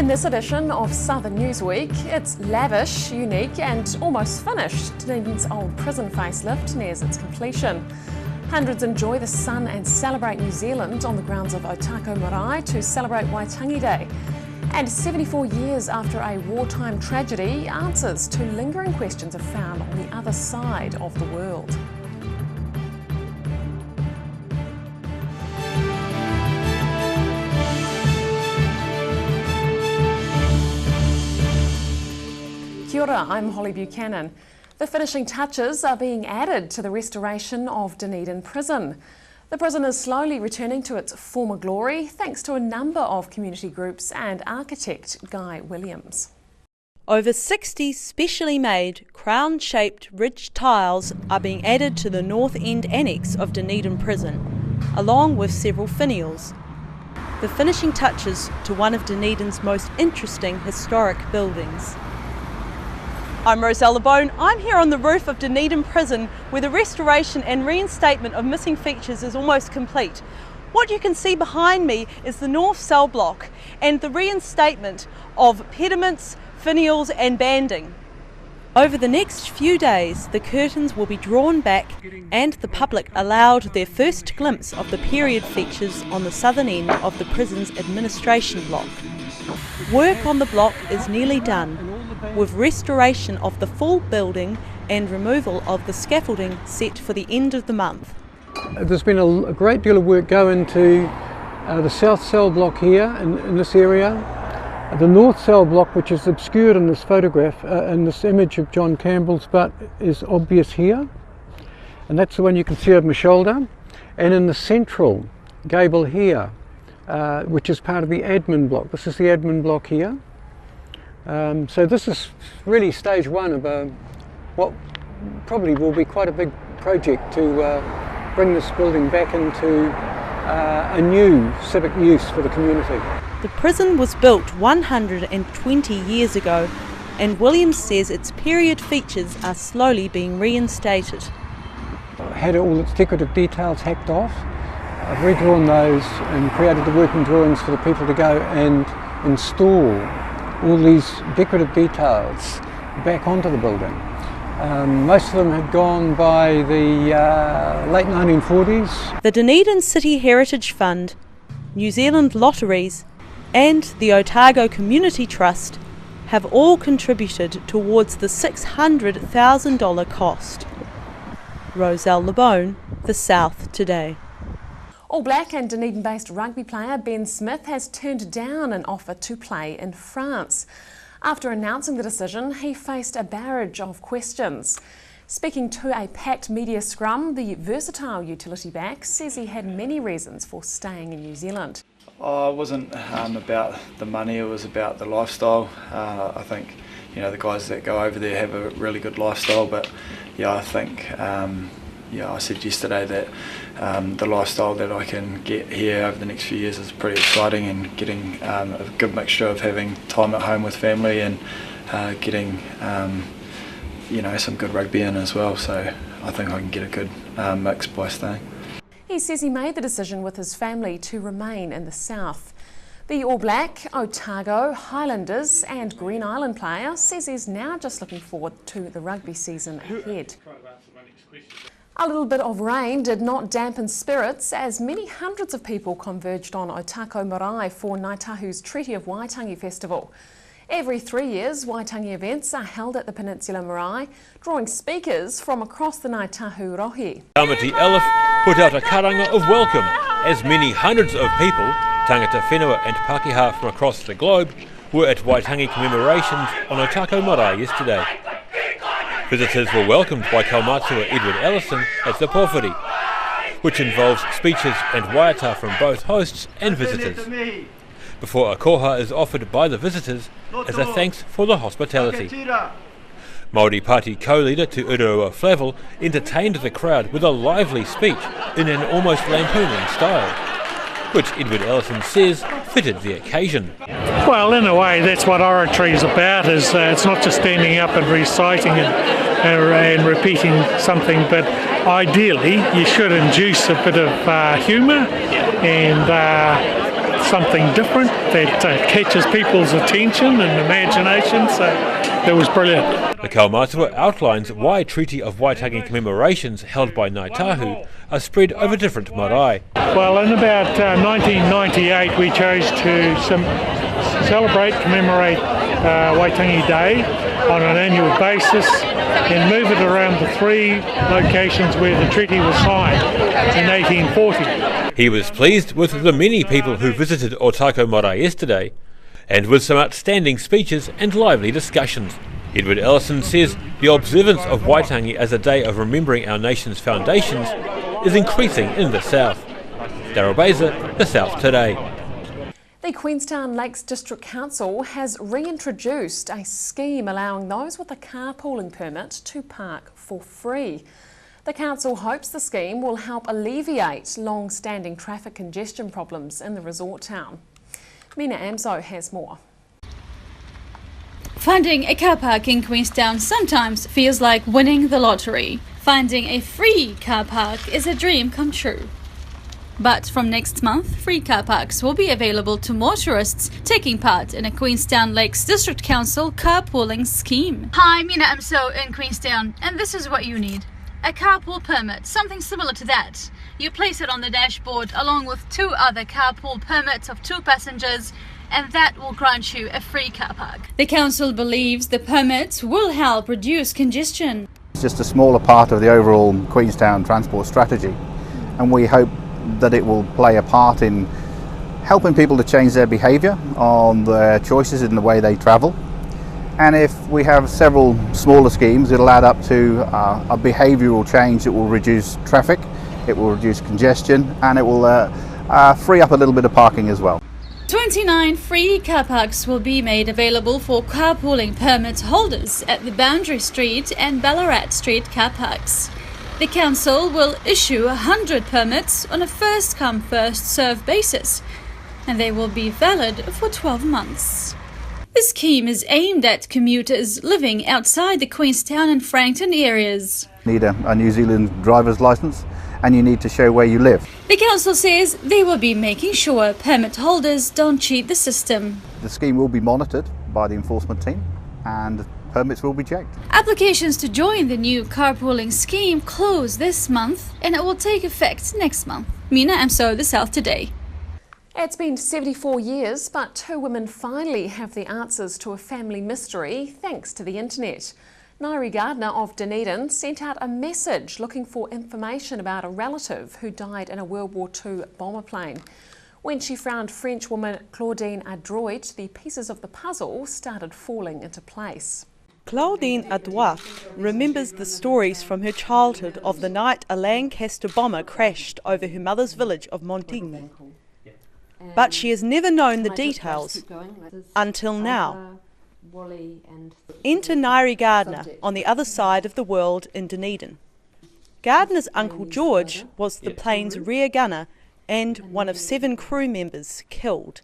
this edition of Southern Newsweek, it's lavish, unique and almost finished. Dunedin's old prison facelift nears its completion. Hundreds enjoy the sun and celebrate New Zealand on the grounds of Otago marae to celebrate Waitangi Day. And 74 years after a wartime tragedy, answers to lingering questions are found on the other side of the world. Kia ora, I'm Holly Buchanan. The finishing touches are being added to the restoration of Dunedin Prison. The prison is slowly returning to its former glory thanks to a number of community groups and architect Guy Williams. Over 60 specially made crown-shaped ridge tiles are being added to the north end annex of Dunedin Prison, along with several finials. The finishing touches to one of Dunedin's most interesting historic buildings. I'm Roselle LeBone. I'm here on the roof of Dunedin Prison where the restoration and reinstatement of missing features is almost complete. What you can see behind me is the north cell block and the reinstatement of pediments, finials and banding. Over the next few days the curtains will be drawn back and the public allowed their first glimpse of the period features on the southern end of the prison's administration block. Work on the block is nearly done, with restoration of the full building and removal of the scaffolding set for the end of the month. There's been a great deal of work go into the south cell block here in this area. The north cell block, which is obscured in this photograph, in this image of John Campbell's, but is obvious here. And that's the one you can see over my shoulder. And in the central gable here, which is part of the admin block. This is the admin block here. So this is really stage one of what probably will be quite a big project to bring this building back into a new civic use for the community. The prison was built 120 years ago and Williams says its period features are slowly being reinstated. Had all its decorative details hacked off. I've redrawn those and created the working drawings for the people to go and install all these decorative details back onto the building. Most of them had gone by the late 1940s. The Dunedin City Heritage Fund, New Zealand Lotteries and the Otago Community Trust have all contributed towards the $600,000 cost. Roselle LeBone, The South Today. All Black and Dunedin-based rugby player Ben Smith has turned down an offer to play in France. After announcing the decision, he faced a barrage of questions. Speaking to a packed media scrum, the versatile utility back says he had many reasons for staying in New Zealand. It wasn't about the money, it was about the lifestyle. I think the guys that go over there have a really good lifestyle, but I think I said yesterday that the lifestyle that I can get here over the next few years is pretty exciting, and getting a good mixture of having time at home with family and getting some good rugby in as well. So I think I can get a good mix by staying. He says he made the decision with his family to remain in the south. The All Black, Otago, Highlanders and Green Island player says he's now just looking forward to the rugby season ahead. A little bit of rain did not dampen spirits as many hundreds of people converged on Otago marae for Ngāi Tahu's Treaty of Waitangi Festival. Every 3 years, Waitangi events are held at the Peninsula Marae, drawing speakers from across the Ngāi Tahu rohi. Tamati Elif put out a karanga of welcome as many hundreds of people, tangata whenua and Pākehā from across the globe, were at Waitangi commemorations on Otago marae yesterday. Visitors were welcomed by Kaumatua Edward Ellison at the pōwhiri, which involves speeches and waiata from both hosts and visitors, before a koha is offered by the visitors as a thanks for the hospitality. Māori Party co-leader Te Urua Flavel entertained the crowd with a lively speech in an almost lampooning style, which Edward Ellison says fitted the occasion. Well, in a way, that's what oratory is about. It's not just standing up and reciting and repeating something, but ideally you should induce a bit of humour and something different that catches people's attention and imagination, so it was brilliant. The Kaumātua outlines why Treaty of Waitangi commemorations held by Ngāi Tahu are spread over different marae. Well, in about 1998 we chose to commemorate Waitangi Day on an annual basis and move it around the 3 locations where the treaty was signed in 1840. He was pleased with the many people who visited Otago marae yesterday, and with some outstanding speeches and lively discussions. Edward Ellison says the observance of Waitangi as a day of remembering our nation's foundations is increasing in the South. Daryl Baser, The South Today. The Queenstown Lakes District Council has reintroduced a scheme allowing those with a carpooling permit to park for free. The council hopes the scheme will help alleviate long-standing traffic congestion problems in the resort town. Mina Amso has more. Finding a car park in Queenstown sometimes feels like winning the lottery. Finding a free car park is a dream come true. But from next month, free car parks will be available to motorists taking part in a Queenstown Lakes District Council carpooling scheme. Hi, Mina Amso in Queenstown, and this is what you need. A carpool permit, something similar to that. You place it on the dashboard along with 2 other carpool permits of 2 passengers, and that will grant you a free car park. The council believes the permits will help reduce congestion. It's just a smaller part of the overall Queenstown transport strategy, and we hope that it will play a part in helping people to change their behaviour on their choices in the way they travel. And if we have several smaller schemes, it'll add up to a behavioural change that will reduce traffic, it will reduce congestion, and it will free up a little bit of parking as well. 29 free car parks will be made available for carpooling permit holders at the Boundary Street and Ballarat Street car parks. The council will issue 100 permits on a first-come, first-served basis, and they will be valid for 12 months. This scheme is aimed at commuters living outside the Queenstown and Frankton areas. You need a New Zealand driver's licence, and you need to show where you live. The council says they will be making sure permit holders don't cheat the system. The scheme will be monitored by the enforcement team, and permits will be checked. Applications to join the new carpooling scheme close this month, and it will take effect next month. Mina Amso, The South Today. It's been 74 years, but 2 women finally have the answers to a family mystery thanks to the internet. Nairi Gardner of Dunedin sent out a message looking for information about a relative who died in a World War II bomber plane. When she found French woman Claudine Adroit, the pieces of the puzzle started falling into place. Claudine Adroit remembers the stories from her childhood of the night a Lancaster bomber crashed over her mother's village of Montigny. But she has never known the details until now. Enter Nairi Gardner on the other side of the world in Dunedin. Gardner's uncle George was the plane's rear gunner and one of 7 crew members killed.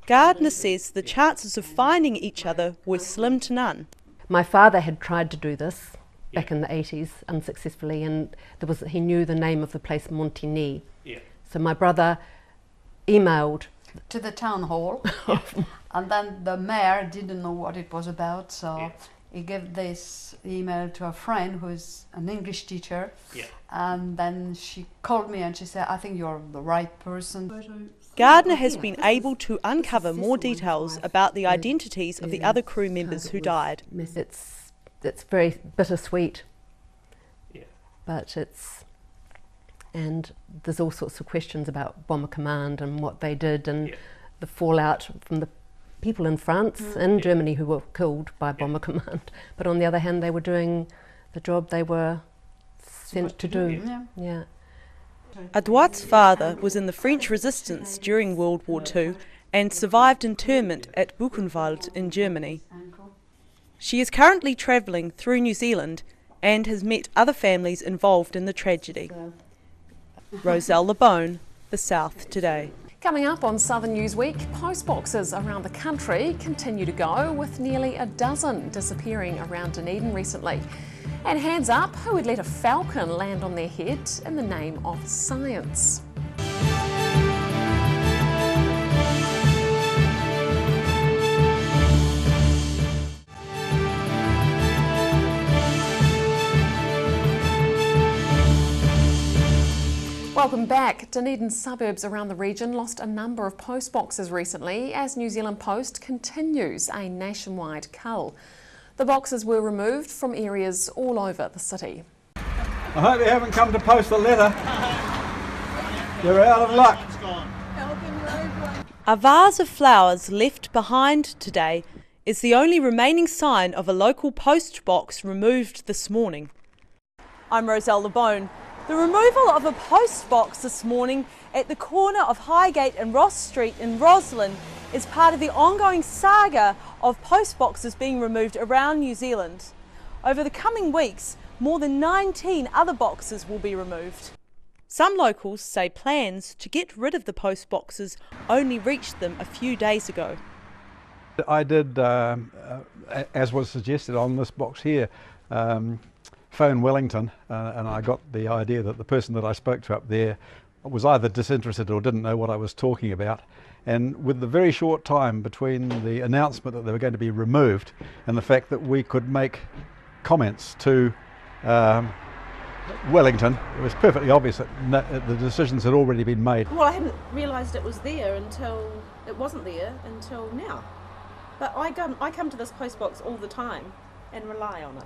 Gardner says the chances of finding each other were slim to none. My father had tried to do this back in the 80s unsuccessfully, and he knew the name of the place, Montigny. So my brother emailed to the town hall, and then the mayor didn't know what it was about, so he gave this email to a friend who's an English teacher, and then she called me and she said, I think you're the right person. Gardner has been able to uncover more details about the identities of the other crew members who died. It's very bittersweet, but and there's all sorts of questions about Bomber Command and what they did and the fallout from the people in France and Germany who were killed by Bomber Command. But on the other hand, they were doing the job they were sent to do. Adroit's father was in the French resistance during World War II and survived internment at Buchenwald in Germany. She is currently travelling through New Zealand and has met other families involved in the tragedy. Roselle LeBone, The South Today. Coming up on Southern Newsweek, postboxes around the country continue to go, with nearly a dozen disappearing around Dunedin recently. And hands up, who would let a falcon land on their head in the name of science? Welcome back. Dunedin suburbs around the region lost a number of post boxes recently as New Zealand Post continues a nationwide cull. The boxes were removed from areas all over the city. I hope you haven't come to post a letter. You're out of luck. A vase of flowers left behind today is the only remaining sign of a local post box removed this morning. I'm Roselle LeBone. The removal of a post box this morning at the corner of Highgate and Ross Street in Roslyn is part of the ongoing saga of post boxes being removed around New Zealand. Over the coming weeks, more than 19 other boxes will be removed. Some locals say plans to get rid of the post boxes only reached them a few days ago. I did, as was suggested on this box here, phone Wellington, and I got the idea that the person that I spoke to up there was either disinterested or didn't know what I was talking about. And with the very short time between the announcement that they were going to be removed and the fact that we could make comments to Wellington, it was perfectly obvious that the decisions had already been made. Well, I hadn't realised it was there until it wasn't there until now. But I come to this post box all the time and rely on it.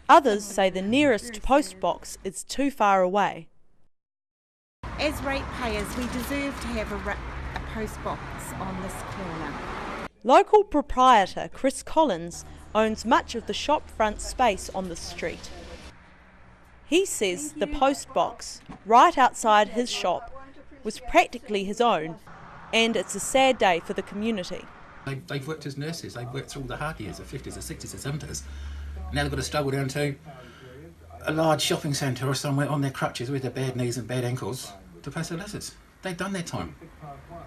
Others say the nearest post box is too far away. As ratepayers, we deserve to have a post box on this corner. Local proprietor Chris Collins owns much of the shopfront space on the street. He says the post box, right outside his shop, was practically his own, and it's a sad day for the community. They've worked as nurses, they've worked through the hard years, the 50s, the 60s, the 70s. Now they've got to struggle down to a large shopping centre or somewhere on their crutches with their bad knees and bad ankles to post their letters. They've done their time.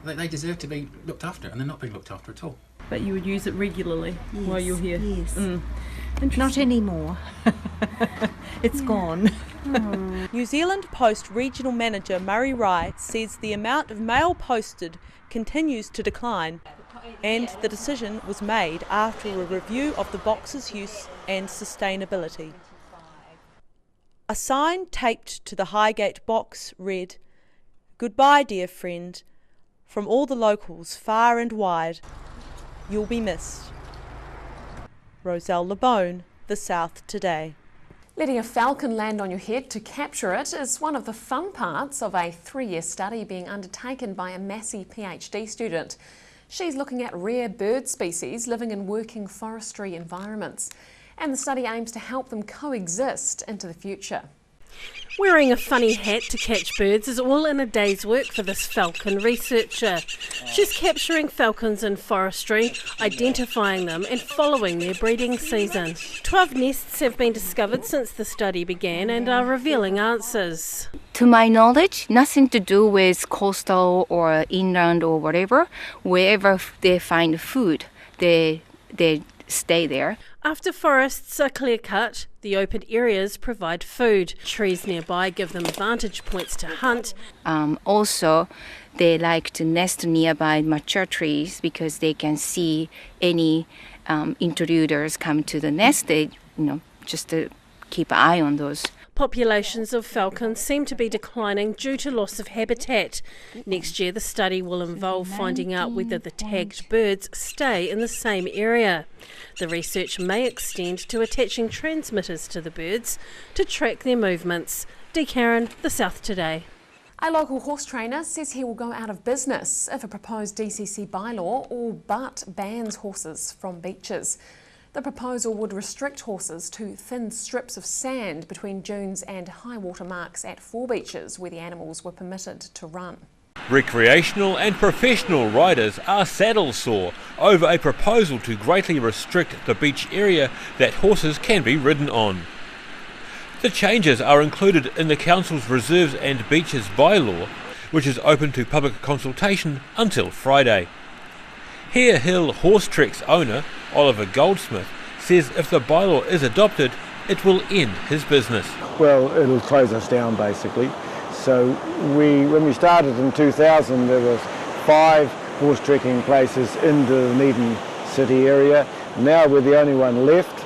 They deserve to be looked after, and they're not being looked after at all. But you would use it regularly while you're here? Yes. Not anymore. It's gone. New Zealand Post Regional Manager Murray Rye says the amount of mail posted continues to decline, and the decision was made after a review of the box's use and sustainability. A sign taped to the Highgate box read, "Goodbye, dear friend, from all the locals far and wide. You'll be missed." Roselle LeBone, The South Today. Letting a falcon land on your head to capture it is one of the fun parts of a 3-year study being undertaken by a Massey PhD student. She's looking at rare bird species living in working forestry environments, and the study aims to help them coexist into the future. Wearing a funny hat to catch birds is all in a day's work for this falcon researcher. She's capturing falcons in forestry, identifying them and following their breeding season. 12 nests have been discovered since the study began and are revealing answers. To my knowledge, nothing to do with coastal or inland or whatever. Wherever they find food, they stay there. After forests are clear-cut, the open areas provide food. Trees nearby give them vantage points to hunt. Also, they like to nest nearby mature trees because they can see any intruders come to the nest. They, just to keep an eye on those. Populations of falcons seem to be declining due to loss of habitat. Next year, the study will involve finding out whether the tagged birds stay in the same area. The research may extend to attaching transmitters to the birds to track their movements. Dee Karen, The South Today. A local horse trainer says he will go out of business if a proposed DCC bylaw all but bans horses from beaches. The proposal would restrict horses to thin strips of sand between dunes and high water marks at 4 beaches where the animals were permitted to run. Recreational and professional riders are saddle sore over a proposal to greatly restrict the beach area that horses can be ridden on. The changes are included in the Council's Reserves and Beaches bylaw, which is open to public consultation until Friday. Hare Hill Horse Treks owner Oliver Goldsmith says if the bylaw is adopted, it will end his business. Well, it'll close us down basically. So when we started in 2000, there was 5 horse trekking places in the Dunedin city area. Now we're the only one left,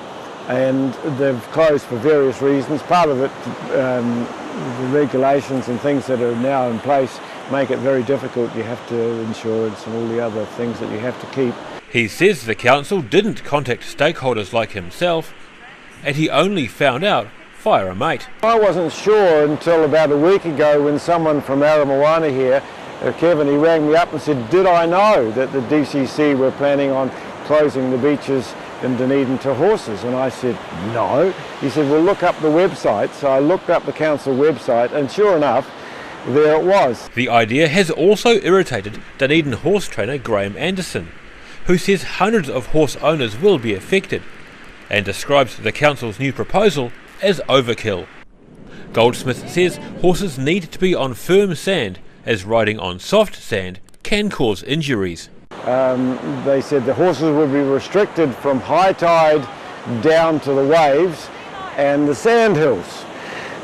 and they've closed for various reasons. Part of it, the regulations and things that are now in place make it very difficult. You have to insurance and all the other things that you have to keep. He says the council didn't contact stakeholders like himself, and he only found out via a mate. I wasn't sure until about a week ago when someone from Aramoana here, Kevin, he rang me up and said, did I know that the DCC were planning on closing the beaches in Dunedin to horses? And I said, no. He said, well, look up the website. So I looked up the council website, and sure enough, there it was. The idea has also irritated Dunedin horse trainer Graham Anderson, who says hundreds of horse owners will be affected, and describes the council's new proposal as overkill. Goldsmith says horses need to be on firm sand, as riding on soft sand can cause injuries. They said the horses would be restricted from high tide down to the waves and the sand hills.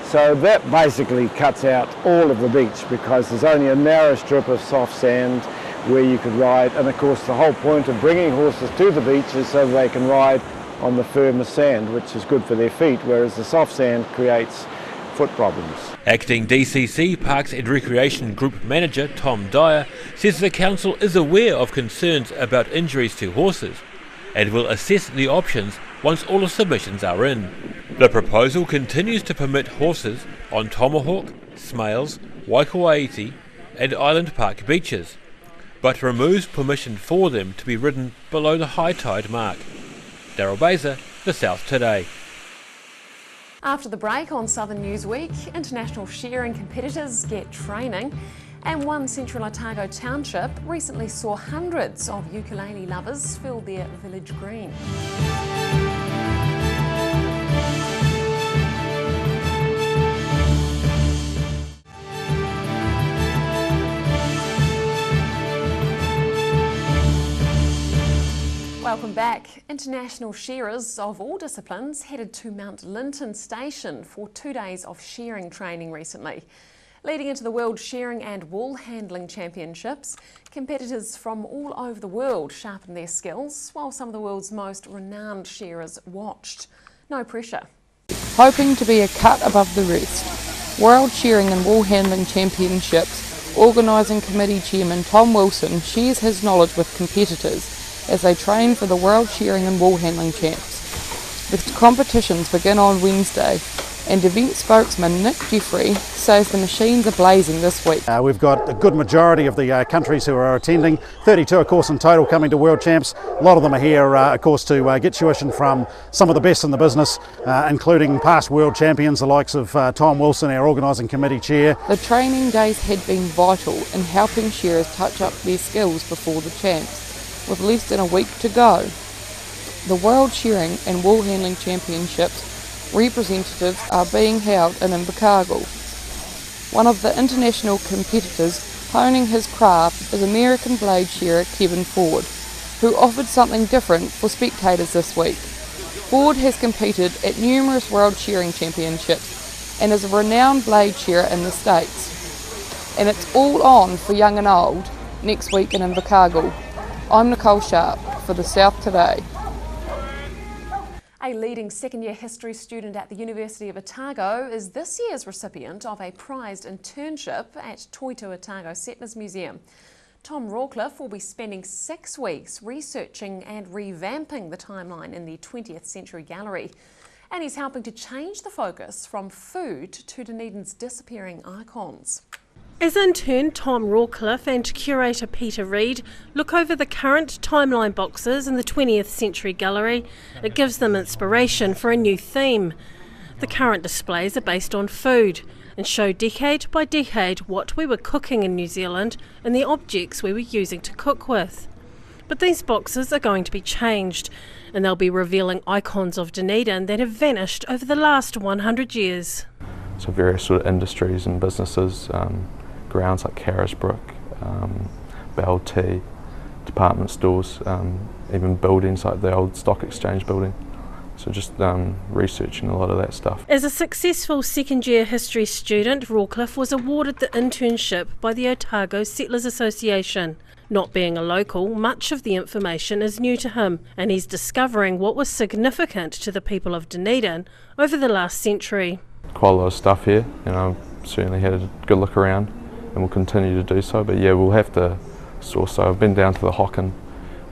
So that basically cuts out all of the beach, because there's only a narrow strip of soft sand where you could ride. And of course the whole point of bringing horses to the beach is so they can ride on the firmer sand, which is good for their feet, whereas the soft sand creates foot problems. Acting DCC Parks and Recreation Group Manager Tom Dyer says the council is aware of concerns about injuries to horses and will assess the options once all the submissions are in. The proposal continues to permit horses on Tomahawk, Smales, Waikawaiti and Island Park beaches, but removes permission for them to be ridden below the high tide mark. Daryl Baser, The South Today. After the break on Southern Newsweek, international shearing competitors get training, and one central Otago township recently saw hundreds of ukulele lovers fill their village green. Welcome back. International shearers of all disciplines headed to Mount Linton Station for 2 days of shearing training recently. Leading into the World Shearing and Wool Handling Championships, competitors from all over the world sharpened their skills, while some of the world's most renowned shearers watched. No pressure. Hoping to be a cut above the rest, World Shearing and Wool Handling Championships Organising Committee Chairman Tom Wilson shares his knowledge with competitors as they train for the World Shearing and Wool Handling Champs. The competitions begin on Wednesday, and event spokesman Nick Jeffrey says the machines are blazing this week. We've got a good majority of the countries who are attending, 32 of course in total coming to World Champs. A lot of them are here of course to get tuition from some of the best in the business, including past world champions, the likes of Tom Wilson, our organising committee chair. The training days had been vital in helping shearers touch up their skills before the Champs, with less than a week to go. The World Shearing and Wool Handling Championships representatives are being held in Invercargill. One of the international competitors honing his craft is American blade shearer Kevin Ford, who offered something different for spectators this week. Ford has competed at numerous World Shearing Championships and is a renowned blade shearer in the States. And it's all on for young and old next week in Invercargill. I'm Nicole Sharp for The South Today. A leading second-year history student at the University of Otago is this year's recipient of a prized internship at Toitu Otago Settlers Museum. Tom Rawcliffe will be spending 6 weeks researching and revamping the timeline in the 20th century gallery. And he's helping to change the focus from food to Dunedin's disappearing icons. As intern Tom Rawcliffe and curator Peter Reid look over the current timeline boxes in the 20th century gallery, it gives them inspiration for a new theme. The current displays are based on food and show decade by decade what we were cooking in New Zealand and the objects we were using to cook with. But these boxes are going to be changed, and they'll be revealing icons of Dunedin that have vanished over the last 100 years. So various sort of industries and businesses, grounds like Carisbrook, Bell Tea, department stores, even buildings like the old Stock Exchange building. So just researching a lot of that stuff. As a successful second-year history student, Rawcliffe was awarded the internship by the Otago Settlers Association. Not being a local, much of the information is new to him, and he's discovering what was significant to the people of Dunedin over the last century. Quite a lot of stuff here, and I've certainly had a good look around and will continue to do so, but yeah, we'll have to also, I've been down to the Hocken,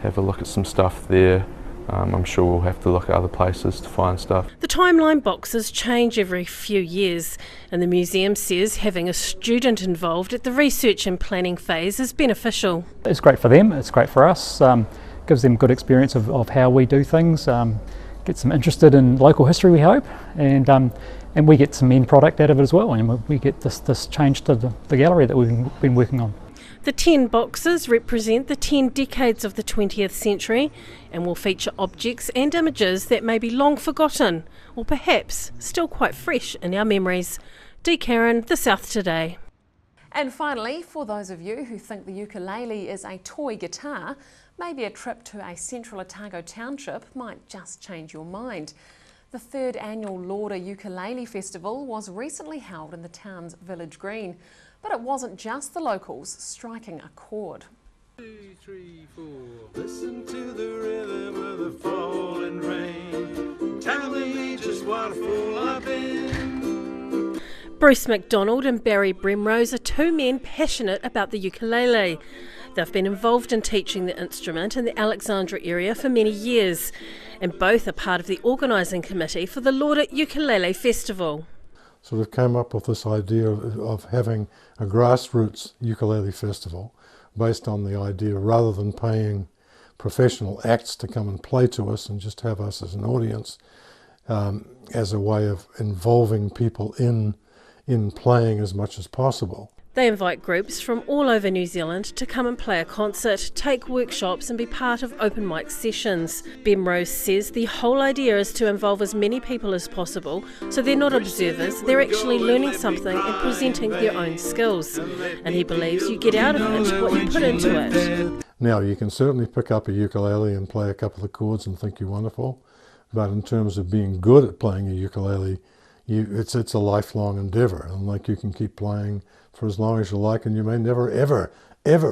have a look at some stuff there. I'm sure we'll have to look at other places to find stuff. The timeline boxes change every few years, and the museum says having a student involved at the research and planning phase is beneficial. It's great for them, it's great for us, gives them good experience of how we do things, gets them interested in local history, we hope, and we get some end product out of it as well, and we get this change to the gallery that we've been working on. The 10 boxes represent the 10 decades of the 20th century and will feature objects and images that may be long forgotten or perhaps still quite fresh in our memories. Dee Karen, The South Today. And finally, for those of you who think the ukulele is a toy guitar, maybe a trip to a central Otago township might just change your mind. The 3rd annual Lauder Ukulele Festival was recently held in the town's village green. But it wasn't just the locals striking a chord. 2, 3, 4. Listen to the rhythm of the falling rain. Telling me just what a fool I've been. Bruce MacDonald and Barry Brimrose are 2 men passionate about the ukulele. They've been involved in teaching the instrument in the Alexandra area for many years, and both are part of the organising committee for the Lauder Ukulele Festival. Sort of came up with this idea of having a grassroots ukulele festival based on the idea, rather than paying professional acts to come and play to us and just have us as an audience, as a way of involving people in playing as much as possible. They invite groups from all over New Zealand to come and play a concert, take workshops and be part of open mic sessions. Bemrose says the whole idea is to involve as many people as possible, so they're not observers, they're actually learning something and presenting their own skills. And he believes you get out of it what you put into it. Now, you can certainly pick up a ukulele and play a couple of chords and think you're wonderful, but in terms of being good at playing a ukulele, it's a lifelong endeavour, and like you can keep playing for as long as you like, and you may never ever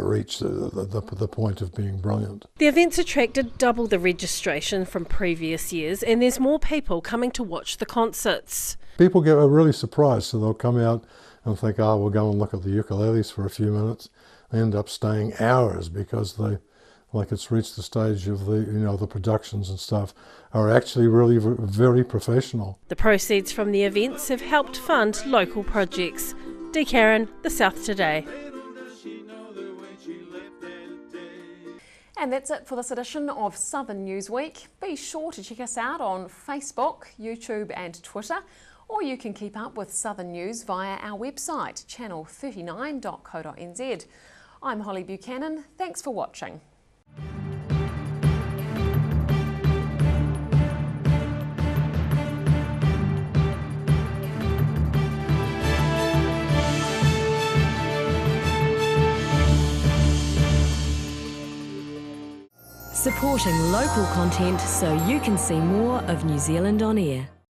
reach the point of being brilliant. The event's attracted double the registration from previous years, and there's more people coming to watch the concerts. People are really surprised, so they'll come out and think, oh, we'll go and look at the ukuleles for a few minutes. They end up staying hours because it's reached the stage of the productions and stuff are actually really very professional. The proceeds from the events have helped fund local projects. Dee Karen, The South Today. And that's it for this edition of Southern Newsweek. Be sure to check us out on Facebook, YouTube and Twitter, or you can keep up with Southern News via our website, channel39.co.nz. I'm Holly Buchanan. Thanks for watching. Supporting local content so you can see more of New Zealand on air.